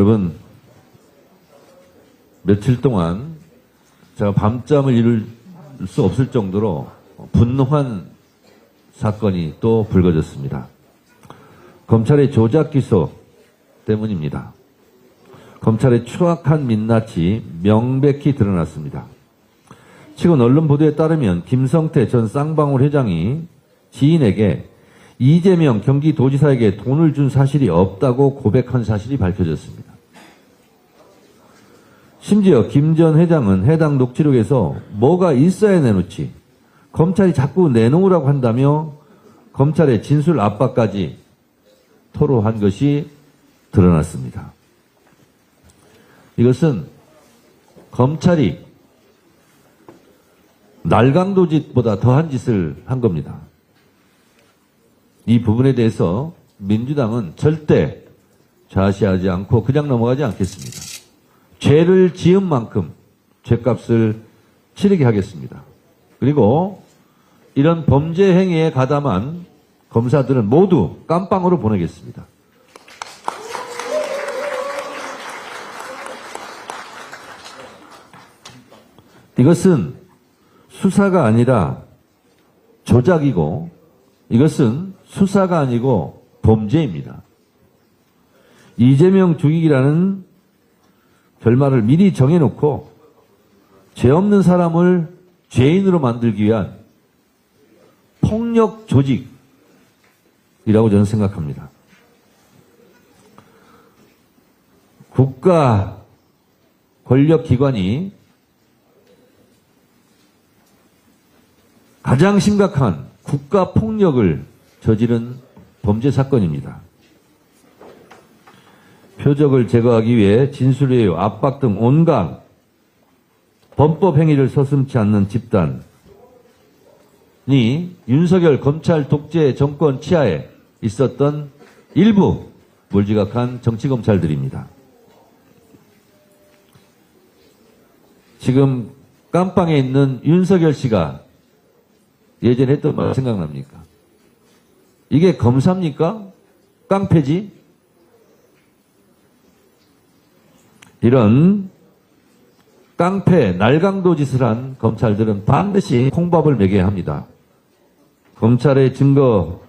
여러분, 며칠 동안 제가 밤잠을 이룰 수 없을 정도로 분노한 사건이 또 불거졌습니다. 검찰의 조작 기소 때문입니다. 검찰의 추악한 민낯이 명백히 드러났습니다. 최근 언론 보도에 따르면 김성태 전 쌍방울 회장이 지인에게 이재명 경기도지사에게 돈을 준 사실이 없다고 고백한 사실이 밝혀졌습니다. 심지어 김 전 회장은 해당 녹취록에서 뭐가 있어야 내놓지 검찰이 자꾸 내놓으라고 한다며 검찰의 진술 압박까지 토로한 것이 드러났습니다. 이것은 검찰이 날강도짓보다 더한 짓을 한 겁니다. 이 부분에 대해서 민주당은 절대 좌시하지 않고 그냥 넘어가지 않겠습니다. 죄를 지은 만큼 죄값을 치르게 하겠습니다. 그리고 이런 범죄 행위에 가담한 검사들은 모두 깜빵으로 보내겠습니다. 이것은 수사가 아니라 조작이고 이것은 수사가 아니고 범죄입니다. 이재명 죽이기라는 결말을 미리 정해놓고 죄 없는 사람을 죄인으로 만들기 위한 폭력 조직이라고 저는 생각합니다. 국가 권력기관이 가장 심각한 국가 폭력을 저지른 범죄 사건입니다. 표적을 제거하기 위해 진술외유, 압박 등 온갖 범법 행위를 서슴지 않는 집단이 윤석열 검찰 독재 정권 치하에 있었던 일부 몰지각한 정치검찰들입니다. 지금 깜빵에 있는 윤석열 씨가 예전에 했던 말 생각납니까? 이게 검사입니까? 깡패지? 이런 깡패, 날강도 짓을 한 검찰들은 반드시 콩밥을 먹여야 합니다. 검찰의 증거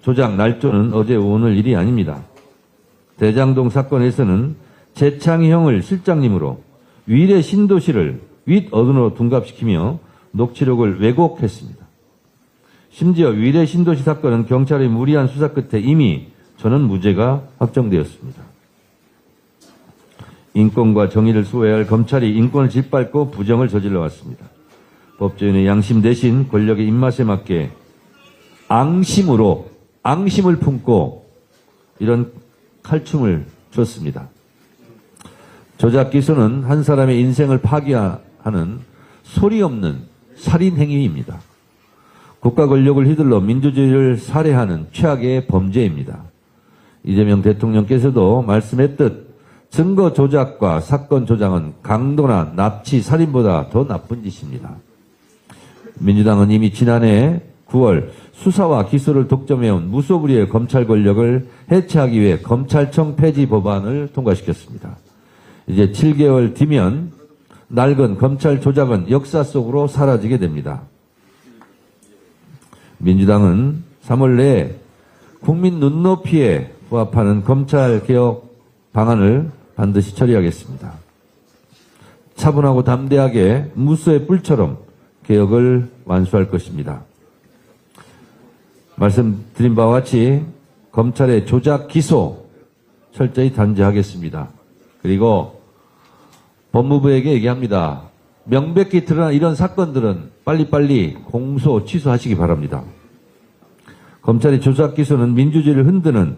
조작 날조는 어제 오늘 일이 아닙니다. 대장동 사건에서는 재창형을 실장님으로 위례 신도시를 윗어른으로 둔갑시키며 녹취록을 왜곡했습니다. 심지어 위례 신도시 사건은 경찰의 무리한 수사 끝에 이미 저는 무죄가 확정되었습니다. 인권과 정의를 수호해야 할 검찰이 인권을 짓밟고 부정을 저질러 왔습니다. 법조인의 양심 대신 권력의 입맛에 맞게 앙심을 품고 이런 칼춤을 췄습니다. 조작 기소는 한 사람의 인생을 파괴하는 소리 없는 살인 행위입니다. 국가 권력을 휘둘러 민주주의를 살해하는 최악의 범죄입니다. 이재명 대통령께서도 말씀했듯 증거 조작과 사건 조작은 강도나 납치, 살인보다 더 나쁜 짓입니다. 민주당은 이미 지난해 9월 수사와 기소를 독점해온 무소불위의 검찰 권력을 해체하기 위해 검찰청 폐지 법안을 통과시켰습니다. 이제 7개월 뒤면 낡은 검찰 조작은 역사 속으로 사라지게 됩니다. 민주당은 3월 내에 국민 눈높이에 부합하는 검찰개혁 방안을 반드시 처리하겠습니다. 차분하고 담대하게 무수의 뿔처럼 개혁을 완수할 것입니다. 말씀드린 바와 같이 검찰의 조작 기소 철저히 단죄하겠습니다. 그리고 법무부에게 얘기합니다. 명백히 드러난 이런 사건들은 빨리빨리 공소 취소하시기 바랍니다. 검찰의 조작 기소는 민주주의를 흔드는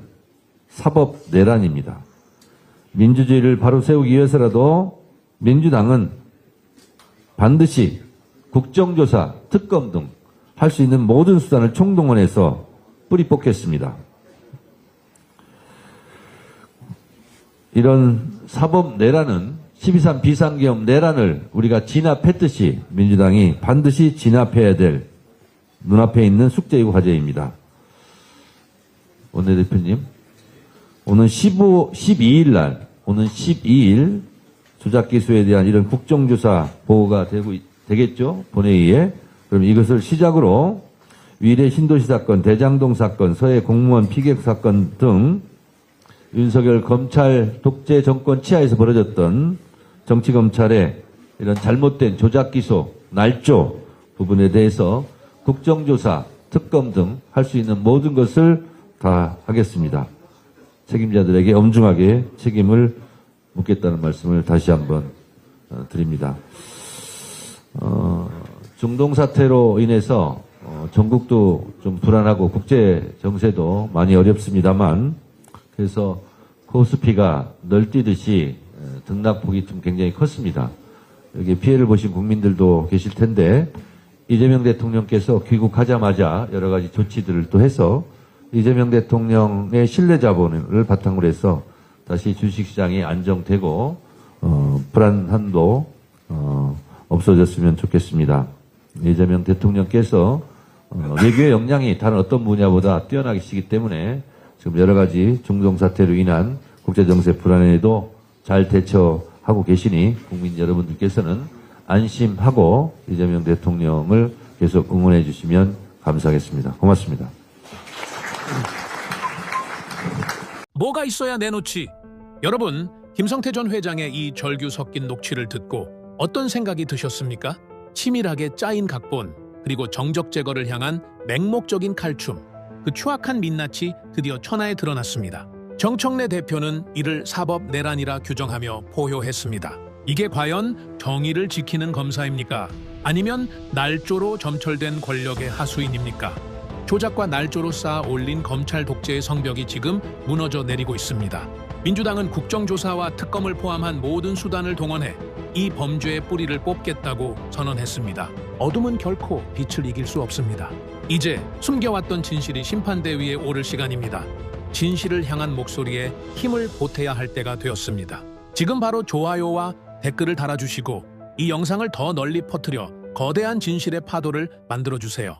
사법 내란입니다. 민주주의를 바로 세우기 위해서라도 민주당은 반드시 국정조사, 특검 등 할 수 있는 모든 수단을 총동원해서 뿌리 뽑겠습니다. 이런 사법 내란은 12.3 비상계엄 내란을 우리가 진압했듯이 민주당이 반드시 진압해야 될 눈앞에 있는 숙제이고 과제입니다. 원내대표님, 오늘 12일 날 오는 12일 조작 기소에 대한 이런 국정조사 보고가 되겠죠. 본회의에. 그럼 이것을 시작으로 위례 신도시 사건, 대장동 사건, 서해 공무원 피격 사건 등 윤석열 검찰 독재 정권 치하에서 벌어졌던 정치검찰의 이런 잘못된 조작 기소, 날조 부분에 대해서 국정조사, 특검 등 할 수 있는 모든 것을 다 하겠습니다. 책임자들에게 엄중하게 책임을 묻겠다는 말씀을 다시 한번 드립니다. 중동 사태로 인해서 전국도 좀 불안하고 국제 정세도 많이 어렵습니다만 그래서 코스피가 널뛰듯이 등락폭이 좀 굉장히 컸습니다. 여기 피해를 보신 국민들도 계실 텐데 이재명 대통령께서 귀국하자마자 여러 가지 조치들을 또 해서 이재명 대통령의 신뢰 자본을 바탕으로 해서 다시 주식시장이 안정되고 불안함도 없어졌으면 좋겠습니다. 이재명 대통령께서 외교의 역량이 다른 어떤 분야보다 뛰어나시기 때문에 지금 여러 가지 중동 사태로 인한 국제정세 불안에도 잘 대처하고 계시니 국민 여러분들께서는 안심하고 이재명 대통령을 계속 응원해 주시면 감사하겠습니다. 고맙습니다. 뭐가 있어야 내놓지? 여러분, 김성태 전 회장의 이 절규 섞인 녹취를 듣고 어떤 생각이 드셨습니까? 치밀하게 짜인 각본, 그리고 정적 제거를 향한 맹목적인 칼춤, 그 추악한 민낯이 드디어 천하에 드러났습니다. 정청래 대표는 이를 사법 내란이라 규정하며 포효했습니다. 이게 과연 정의를 지키는 검사입니까? 아니면 날조로 점철된 권력의 하수인입니까? 조작과 날조로 쌓아 올린 검찰 독재의 성벽이 지금 무너져 내리고 있습니다. 민주당은 국정조사와 특검을 포함한 모든 수단을 동원해 이 범죄의 뿌리를 뽑겠다고 선언했습니다. 어둠은 결코 빛을 이길 수 없습니다. 이제 숨겨왔던 진실이 심판대 위에 오를 시간입니다. 진실을 향한 목소리에 힘을 보태야 할 때가 되었습니다. 지금 바로 좋아요와 댓글을 달아주시고 이 영상을 더 널리 퍼뜨려 거대한 진실의 파도를 만들어주세요.